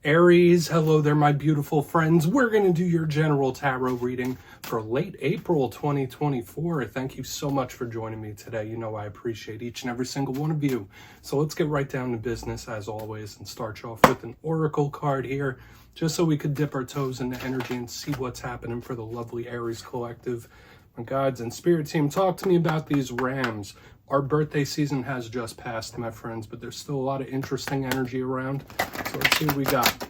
Aries, hello there, my beautiful friends. We're going to do your general tarot reading for late April 2024. Thank you so much for joining me today. You know I appreciate each and every single one of you. So let's get right down to business as always and start you off with an oracle card here, just so we could dip our toes into energy and see what's happening for the lovely Aries collective. My guides and spirit team, talk to me about these Rams. Our birthday season has just passed, my friends, but there's still a lot of interesting energy around. So let's see what we got.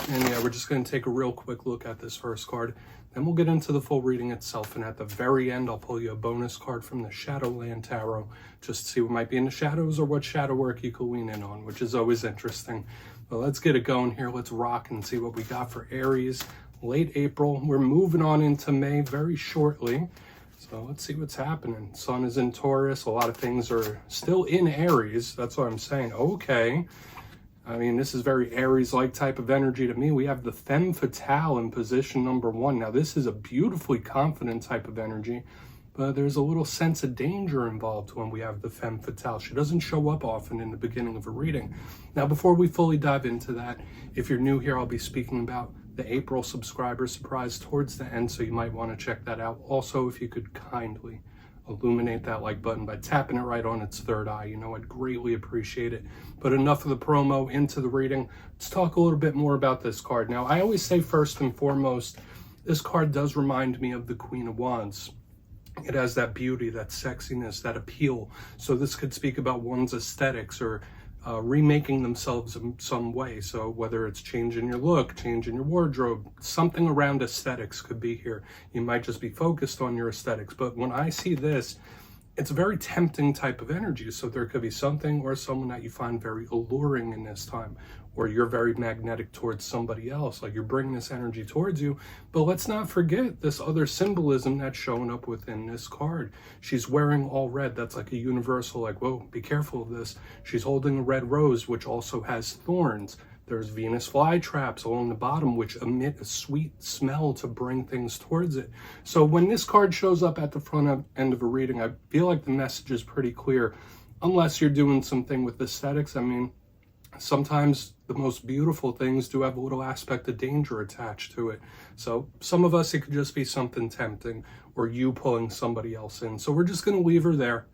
And yeah, we're just going to take a real quick look at this first card. Then we'll get into the full reading itself. And at the very end, I'll pull you a bonus card from the Shadowland Tarot, just to see what might be in the shadows or what shadow work you can lean in on, which is always interesting. But let's get it going here. Let's rock and see what we got for Aries. Late April. We're moving on into May very shortly. So let's see what's happening. Sun is in Taurus. A lot of things are still in Aries. That's what I'm saying. Okay. I mean, this is very Aries-like type of energy to me. We have the femme fatale in position number 1. Now, this is a beautifully confident type of energy, but there's a little sense of danger involved when we have the femme fatale. She doesn't show up often in the beginning of a reading. Now, before we fully dive into that, if you're new here, I'll be speaking about the April subscriber surprise towards the end, so you might want to check that out. Also, if you could kindly illuminate that like button by tapping it right on its third eye, you know, I'd greatly appreciate it. But enough of the promo, into the reading. Let's talk a little bit more about this card. Now, I always say first and foremost, this card does remind me of the Queen of Wands. It has that beauty, that sexiness, that appeal. So this could speak about one's aesthetics or remaking themselves in some way. So whether it's changing your look, changing your wardrobe, something around aesthetics could be here. You might just be focused on your aesthetics. But when I see this, it's a very tempting type of energy. So there could be something or someone that you find very alluring in this time, or you're very magnetic towards somebody else, like you're bringing this energy towards you. But let's not forget this other symbolism that's showing up within this card. She's wearing all red. That's like a universal, like, whoa, be careful of this. She's holding a red rose, which also has thorns. There's Venus flytraps along the bottom, which emit a sweet smell to bring things towards it. So when this card shows up at the front end of a reading, I feel like the message is pretty clear, unless you're doing something with aesthetics. I mean, sometimes the most beautiful things do have a little aspect of danger attached to it. So some of us, it could just be something tempting, or you pulling somebody else in. So we're just going to leave her there.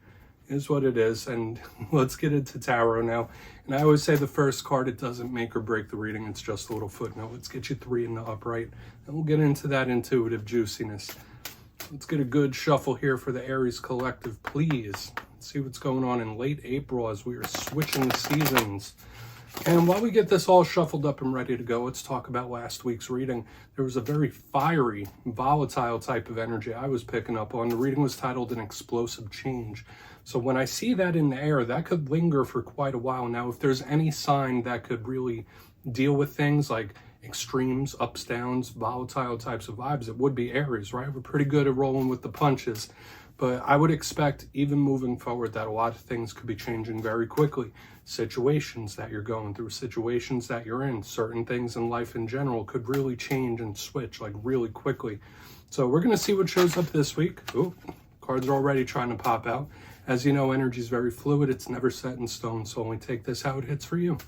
Is what it is. And let's get into tarot now. And I always say the first card, it doesn't make or break the reading. It's just a little footnote. Let's get you 3 in the upright, and we'll get into that intuitive juiciness. Let's get a good shuffle here for the Aries collective, please. Let's see what's going on in late April as we are switching seasons. And while we get this all shuffled up and ready to go, let's talk about last week's reading. There was a very fiery, volatile type of energy I was picking up on. The reading was titled An Explosive Change. So when I see that in the air, that could linger for quite a while. Now, if there's any sign that could really deal with things like extremes, ups, downs, volatile types of vibes, it would be Aries, right? We're pretty good at rolling with the punches. But I would expect, even moving forward, that a lot of things could be changing very quickly. Situations that you're going through, situations that you're in, certain things in life in general could really change and switch like really quickly. So we're going to see what shows up this week. Ooh, cards are already trying to pop out. As you know, energy is very fluid. It's never set in stone. So only take this how it hits for you.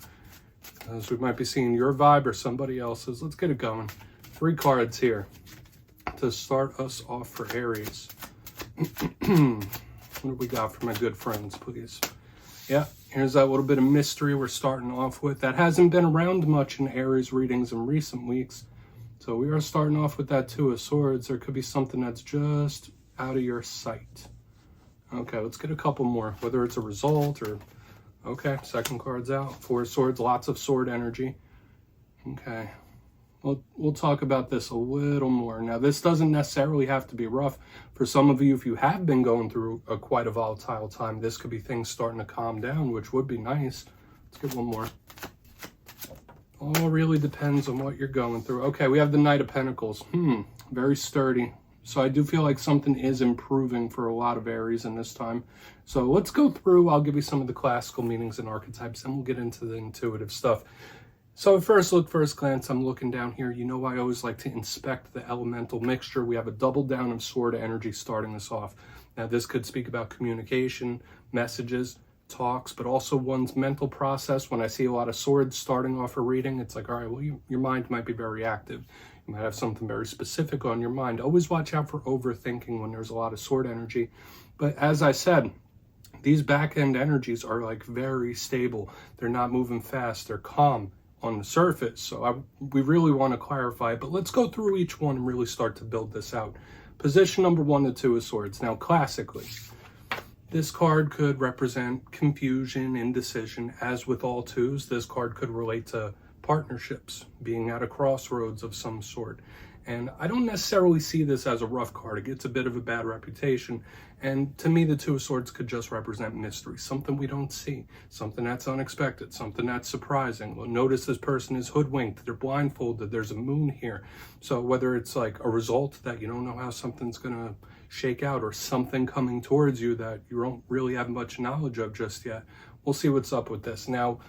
As we might be seeing your vibe or somebody else's. Let's get it going. 3 cards here to start us off for Aries. What do we got for my good friends, please? Yeah, here's that little bit of mystery we're starting off with. That hasn't been around much in Aries readings in recent weeks. So we are starting off with that 2 of Swords. There could be something that's just out of your sight. Okay, let's get a couple more, whether it's a result or... Okay, second card's out. 4 of Swords, lots of sword energy. Okay. We'll talk about this a little more. Now, this doesn't necessarily have to be rough. For some of you, if you have been going through quite a volatile time, this could be things starting to calm down, which would be nice. Let's get one more. All really depends on what you're going through. Okay, we have the Knight of Pentacles. Very sturdy. So I do feel like something is improving for a lot of Aries in this time. So let's go through. I'll give you some of the classical meanings and archetypes, and we'll get into the intuitive stuff. So at first look, first glance, I'm looking down here. You know, I always like to inspect the elemental mixture. We have a double down of sword energy starting us off. Now, this could speak about communication, messages, talks, but also one's mental process. When I see a lot of swords starting off a reading, it's like, all right, well, your mind might be very active. You might have something very specific on your mind. Always watch out for overthinking when there's a lot of sword energy. But as I said, these back-end energies are like very stable. They're not moving fast. They're calm on the surface. So we really want to clarify, but let's go through each one and really start to build this out. Position number 1, the Two of Swords. Now, classically, this card could represent confusion, indecision. As with all twos, this card could relate to partnerships, being at a crossroads of some sort. And I don't necessarily see this as a rough card. It gets a bit of a bad reputation. And to me, the Two of Swords could just represent mystery, something we don't see, something that's unexpected, something that's surprising. Well, notice this person is hoodwinked, they're blindfolded, there's a moon here. So whether it's like a result that you don't know how something's gonna shake out, or something coming towards you that you don't really have much knowledge of just yet, we'll see what's up with this. Now,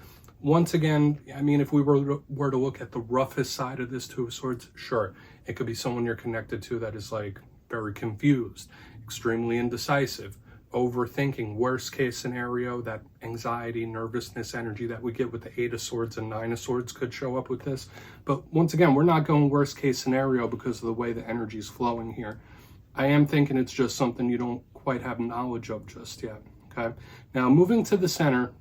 once again, I mean, if we were to look at the roughest side of this Two of Swords, sure, it could be someone you're connected to that is like very confused, extremely indecisive, overthinking, worst case scenario, that anxiety, nervousness energy that we get with the Eight of Swords and Nine of Swords could show up with this. But once again, we're not going worst case scenario because of the way the energy is flowing here. I am thinking it's just something you don't quite have knowledge of just yet, okay? Now, moving to the center,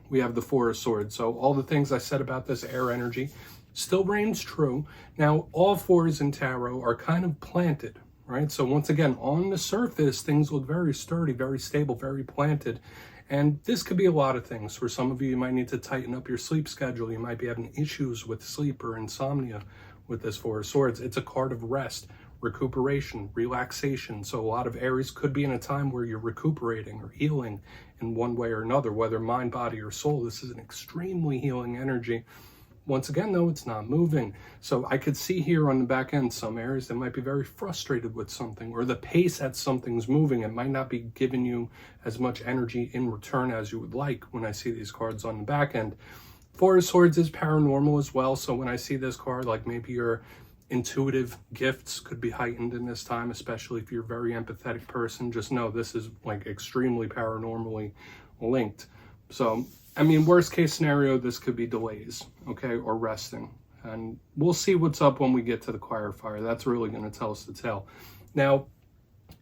we have the Four of Swords. So all the things I said about this air energy still reigns true. Now, all fours in tarot are kind of planted, right? So once again, on the surface, things look very sturdy, very stable, very planted. And this could be a lot of things. For some of you, you might need to tighten up your sleep schedule. You might be having issues with sleep or insomnia with this Four of Swords. It's a card of rest, recuperation, relaxation. So a lot of Aries could be in a time where you're recuperating or healing in one way or another, whether mind, body, or soul. This is an extremely healing energy. Once again, though, it's not moving. So I could see here on the back end some Aries that might be very frustrated with something, or the pace at something's moving. It might not be giving you as much energy in return as you would like when I see these cards on the back end. Four of Swords is paranormal as well. So when I see this card, like maybe your intuitive gifts could be heightened in this time, especially if you're a very empathetic person. Just know this is like extremely paranormally linked. So, I mean, worst case scenario, this could be delays, okay, or resting. And we'll see what's up when we get to the clarifier. That's really going to tell us the tale. Now,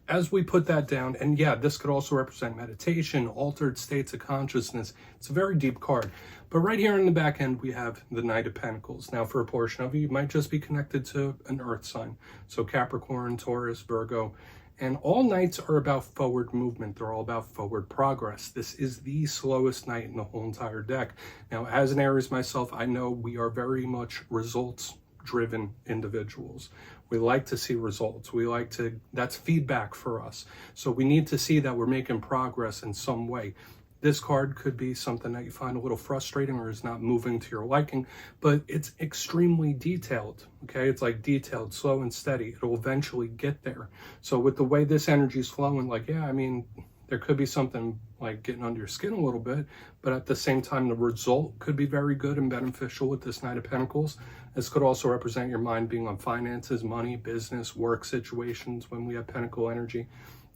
as we put that down, and yeah, this could also represent meditation, altered states of consciousness. It's a very deep card. But right here in the back end, we have the Knight of Pentacles. Now, for a portion of you, you might just be connected to an earth sign. So Capricorn, Taurus, Virgo. And all Knights are about forward movement. They're all about forward progress. This is the slowest Knight in the whole entire deck. Now, as an Aries myself, I know we are very much results-driven individuals. We like to see results. We like to, that's feedback for us. So we need to see that we're making progress in some way. This card could be something that you find a little frustrating or is not moving to your liking, but it's extremely detailed, okay? It's like detailed, slow and steady. It'll eventually get there. So with the way this energy is flowing, like, yeah, I mean, there could be something like getting under your skin a little bit, but at the same time, the result could be very good and beneficial with this Knight of Pentacles. This could also represent your mind being on finances, money, business, work situations when we have Pentacle energy.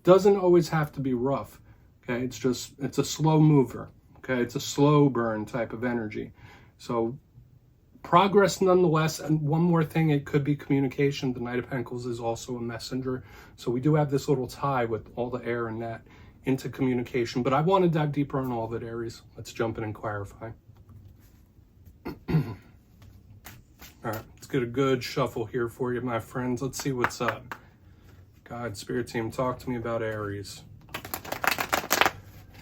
Doesn't always have to be rough. Okay, it's a slow mover. Okay, it's a slow burn type of energy. So progress nonetheless. And one more thing, it could be communication. The Knight of Pentacles is also a messenger. So we do have this little tie with all the air and that into communication. But I want to dive deeper on all of it, Aries. Let's jump in and clarify. All right, let's get a good shuffle here for you, my friends. Let's see what's up. God, Spirit Team, talk to me about Aries.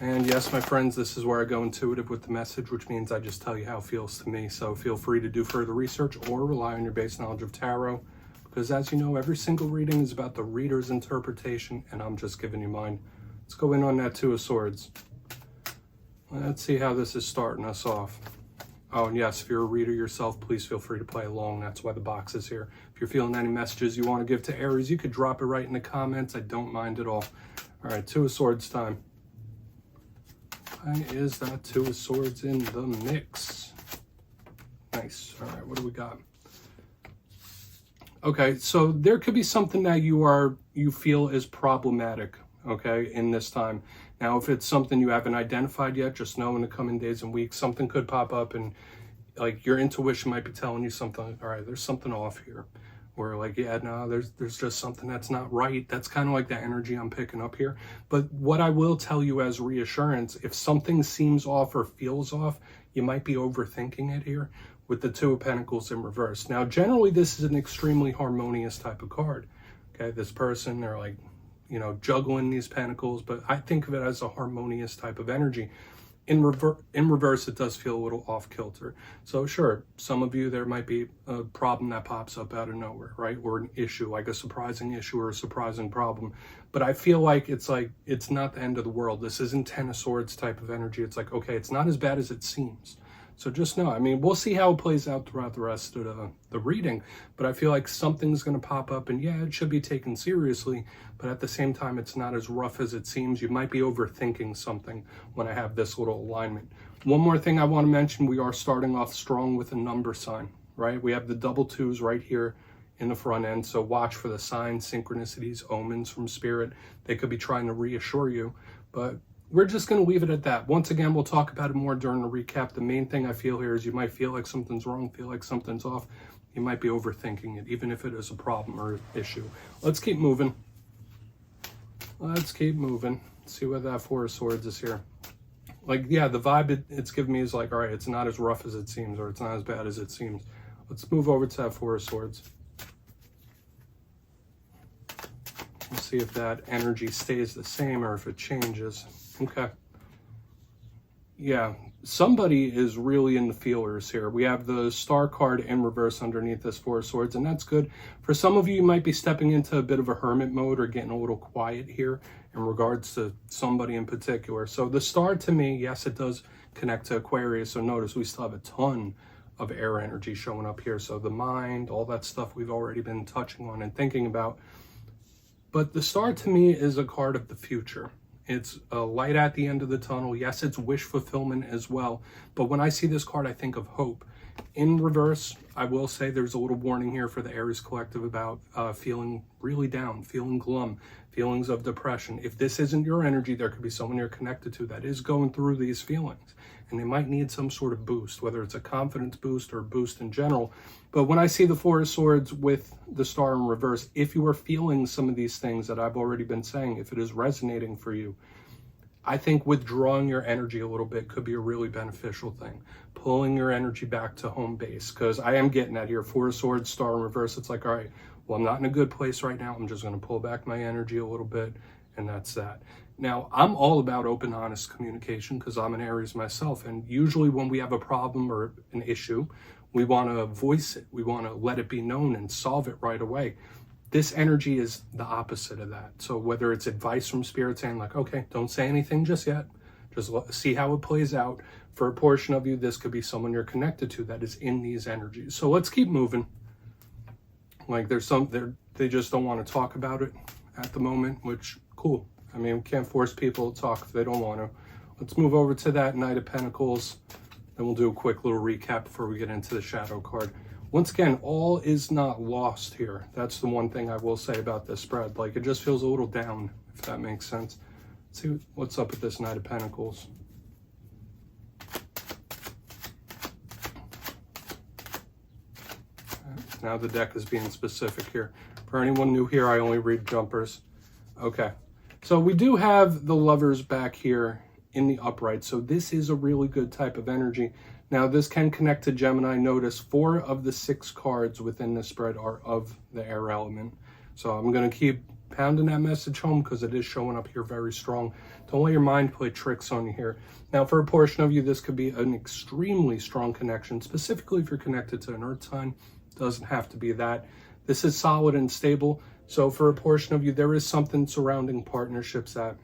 And yes, my friends, this is where I go intuitive with the message, which means I just tell you how it feels to me. So feel free to do further research or rely on your base knowledge of tarot, because as you know, every single reading is about the reader's interpretation, and I'm just giving you mine. Let's go in on that Two of Swords. Let's see how this is starting us off. Oh, and yes, if you're a reader yourself, please feel free to play along. That's why the box is here. If you're feeling any messages you want to give to Aries, you could drop it right in the comments. I don't mind at all. All right, Two of Swords time. Why is that Two of Swords in the mix? Nice. All right, what do we got? Okay, so there could be something that you feel is problematic okay, in this time. Now, if it's something you haven't identified yet, just know in the coming days and weeks, something could pop up and like your intuition might be telling you something like, all right, there's something off here. Or like, yeah, no, there's just something that's not right. That's kind of like the energy I'm picking up here. But what I will tell you as reassurance, if something seems off or feels off, you might be overthinking it here with the Two of Pentacles in reverse. Now, generally, this is an extremely harmonious type of card. Okay, this person, they're like, you know, juggling these pentacles, but I think of it as a harmonious type of energy. In reverse, it does feel a little off kilter. So sure, some of you, there might be a problem that pops up out of nowhere, right? Or an issue, like a surprising issue or a surprising problem. But I feel like it's not the end of the world. This isn't Ten of Swords type of energy. It's like, okay, it's not as bad as it seems. So just know, I mean, we'll see how it plays out throughout the rest of the reading, but I feel like something's going to pop up, and yeah, it should be taken seriously, but at the same time, it's not as rough as it seems. You might be overthinking something when I have this little alignment. One more thing I want to mention, we are starting off strong with a number sign, right? We have the double twos right here in the front end, so watch for the signs, synchronicities, omens from spirit. They could be trying to reassure you, but we're just going to leave it at that. Once again, we'll talk about it more during the recap. The main thing I feel here is you might feel like something's wrong, feel like something's off. You might be overthinking it, even if it is a problem or issue. Let's keep moving. Let's keep moving. See what that Four of Swords is here. Like, yeah, the vibe it's giving me is like, all right, it's not as rough as it seems, or it's not as bad as it seems. Let's move over to that Four of Swords. Let's see if that energy stays the same or if it changes. Okay. Yeah, somebody is really in the feelers here. We have the Star card in reverse underneath this Four of Swords, and that's good. For some of you, you might be stepping into a bit of a hermit mode or getting a little quiet here in regards to somebody in particular. So the Star, to me, yes, it does connect to Aquarius. So notice we still have a ton of air energy showing up here. So the mind, all that stuff we've already been touching on and thinking about. But the Star, to me, is a card of the future. It's a light at the end of the tunnel. Yes, it's wish fulfillment as well. But when I see this card, I think of hope. In reverse, I will say there's a little warning here for the Aries collective about feeling really down, feeling glum, feelings of depression. If this isn't your energy, there could be someone you're connected to that is going through these feelings. And they might need some sort of boost, whether it's a confidence boost or a boost in general. But when I see the Four of Swords with the Star in reverse, if you are feeling some of these things that I've already been saying, if it is resonating for you, I think withdrawing your energy a little bit could be a really beneficial thing. Pulling your energy back to home base, because I am getting that here. Four of Swords, Star in reverse. It's like, all right, well, I'm not in a good place right now. I'm just going to pull back my energy a little bit, and that's that. Now, I'm all about open, honest communication because I'm an Aries myself. And usually when we have a problem or an issue, we want to voice it. We want to let it be known and solve it right away. This energy is the opposite of that. So whether it's advice from spirit saying like, okay, don't say anything just yet. Just see how it plays out. For a portion of you, this could be someone you're connected to that is in these energies. So let's keep moving. Like they just don't want to talk about it at the moment, which cool. I mean, we can't force people to talk if they don't want to. Let's move over to that Knight of Pentacles. Then we'll do a quick little recap before we get into the Shadow card. Once again, all is not lost here. That's the one thing I will say about this spread. Like, it just feels a little down, if that makes sense. Let's see what's up with this Knight of Pentacles. Now the deck is being specific here. For anyone new here, I only read jumpers. Okay. So we do have the Lovers back here in the upright. So this is a really good type of energy. Now this can connect to Gemini. Notice 4 of the 6 cards within the spread are of the air element. So I'm going to keep pounding that message home because it is showing up here very strong. Don't let your mind play tricks on you here. Now for a portion of you, this could be an extremely strong connection, specifically if you're connected to an earth sign. Doesn't have to be that. This is solid and stable. So for a portion of you, there is something surrounding partnerships that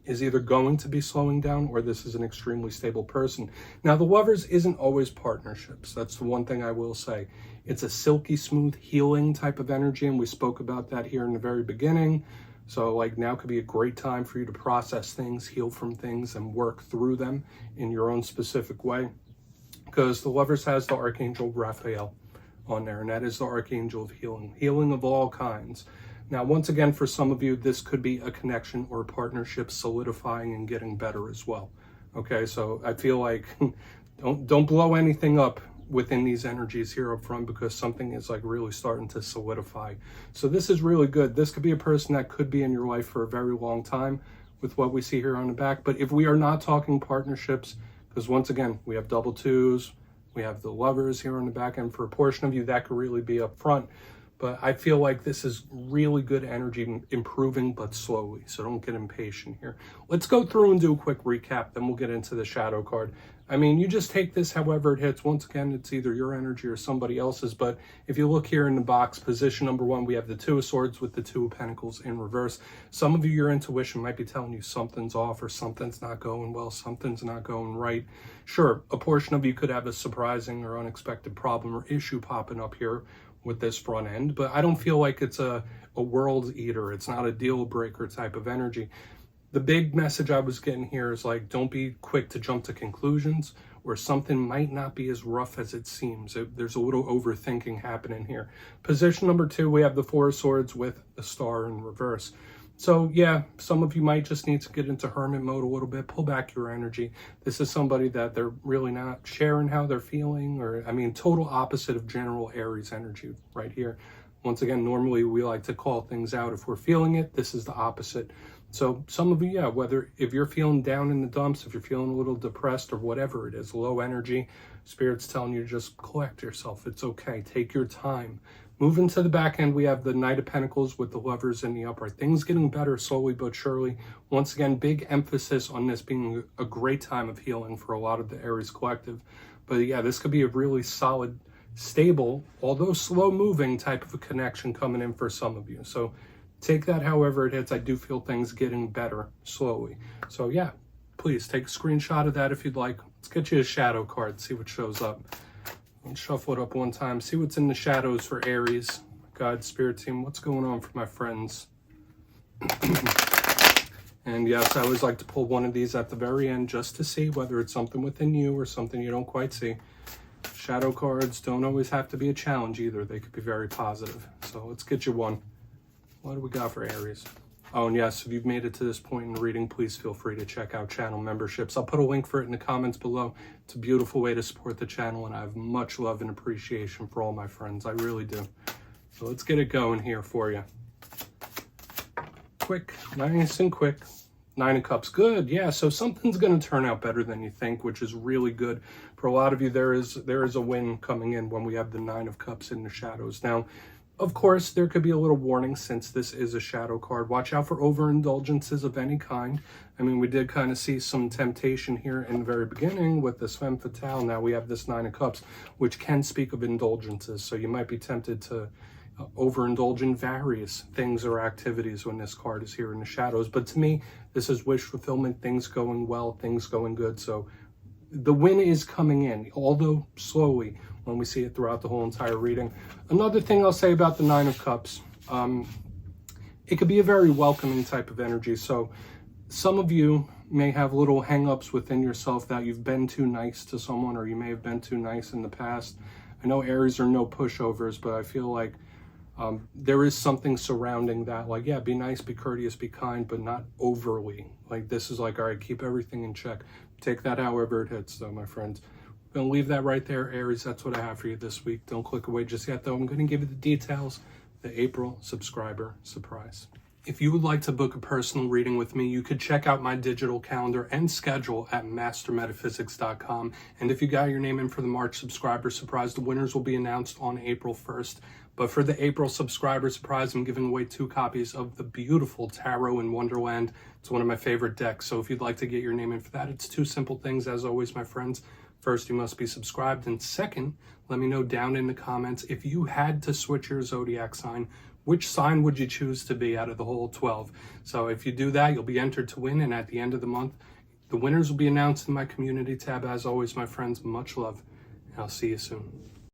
is either going to be slowing down or this is an extremely stable person. Now, the Lovers isn't always partnerships. That's the one thing I will say. It's a silky smooth healing type of energy, and we spoke about that here in the very beginning. So like now could be a great time for you to process things, heal from things, and work through them in your own specific way. Because the Lovers has the Archangel Raphael on there, and that is the Archangel of healing of all kinds. Now, once again, for some of you, this could be a connection or a partnership solidifying and getting better as well. Okay, so I feel like don't blow anything up within these energies here up front, because something is like really starting to solidify. So this is really good. This could be a person that could be in your life for a very long time with what we see here on the back. But if we are not talking partnerships, because once again, we have double twos, we have the lovers here on the back end. For a portion of you, that could really be up front. But I feel like this is really good energy, improving, but slowly. So don't get impatient here. Let's go through and do a quick recap, then we'll get into the shadow card. I mean, you just take this however it hits. Once again, it's either your energy or somebody else's. But if you look here in the box, position number 1, we have the Two of Swords with the Two of Pentacles in reverse. Some of you, your intuition might be telling you something's off, or something's not going well, something's not going right. Sure, a portion of you could have a surprising or unexpected problem or issue popping up here with this front end, but I don't feel like it's a world eater. It's not a deal breaker type of energy. The big message I was getting here is like, don't be quick to jump to conclusions, or something might not be as rough as it seems. There's a little overthinking happening here. Position number 2, we have the Four of Swords with a star in reverse. So yeah, some of you might just need to get into hermit mode a little bit, pull back your energy. This is somebody that they're really not sharing how they're feeling, or I mean, total opposite of general Aries energy right here. Once again, normally we like to call things out if we're feeling it. This is the opposite. So some of you, yeah, whether if you're feeling down in the dumps, if you're feeling a little depressed or whatever it is, low energy, Spirit's telling you just collect yourself. It's okay. Take your time. Moving to the back end, we have the Knight of Pentacles with the Lovers in the upright. Things getting better slowly but surely. Once again, big emphasis on this being a great time of healing for a lot of the Aries collective. But yeah, this could be a really solid, stable, although slow moving type of a connection coming in for some of you. So take that however it hits. I do feel things getting better slowly. So yeah, please take a screenshot of that if you'd like. Let's get you a shadow card, see what shows up. Let's shuffle it up one time, see what's in the shadows for Aries. God, Spirit team, what's going on for my friends? And yes, I always like to pull one of these at the very end just to see whether it's something within you or something you don't quite see. Shadow cards don't always have to be a challenge either. They could be very positive. So let's get you one. What do we got for Aries? Oh, and yes, if you've made it to this point in the reading, please feel free to check out channel memberships. I'll put a link for it in the comments below. It's a beautiful way to support the channel, and I have much love and appreciation for all my friends. I really do. So let's get it going here for you. Quick, nice and quick. 9 of Cups, good. Yeah, so something's going to turn out better than you think, which is really good. For a lot of you, there is a win coming in when we have the 9 of Cups in the shadows. Now, of course, there could be a little warning since this is a shadow card. Watch out for overindulgences of any kind. I mean, we did kind of see some temptation here in the very beginning with this femme fatale. Now we have this 9 of Cups, which can speak of indulgences. So you might be tempted to overindulge in various things or activities when this card is here in the shadows. But to me, this is wish fulfillment, things going well, things going good. So the win is coming in, although slowly, when we see it throughout the whole entire reading. Another thing I'll say about the 9 of Cups, it could be a very welcoming type of energy. So some of you may have little hang-ups within yourself that you've been too nice to someone, or you may have been too nice in the past. I know Aries are no pushovers, but I feel like there is something surrounding that. Like, yeah, be nice, be courteous, be kind, but not overly. Like, this is like, all right, keep everything in check. Take that however it hits, though, my friends. I'm going to leave that right there, Aries. That's what I have for you this week. Don't click away just yet, though. I'm going to give you the details, the April subscriber surprise. If you would like to book a personal reading with me, you could check out my digital calendar and schedule at mastermetaphysics.com. And if you got your name in for the March subscriber surprise, the winners will be announced on April 1st. But for the April subscriber surprise, I'm giving away 2 copies of the beautiful Tarot in Wonderland. It's one of my favorite decks. So if you'd like to get your name in for that, it's 2 simple things, as always, my friends. First, you must be subscribed. And second, let me know down in the comments, if you had to switch your zodiac sign, which sign would you choose to be out of the whole 12? So if you do that, you'll be entered to win. And at the end of the month, the winners will be announced in my community tab. As always, my friends, much love. And I'll see you soon.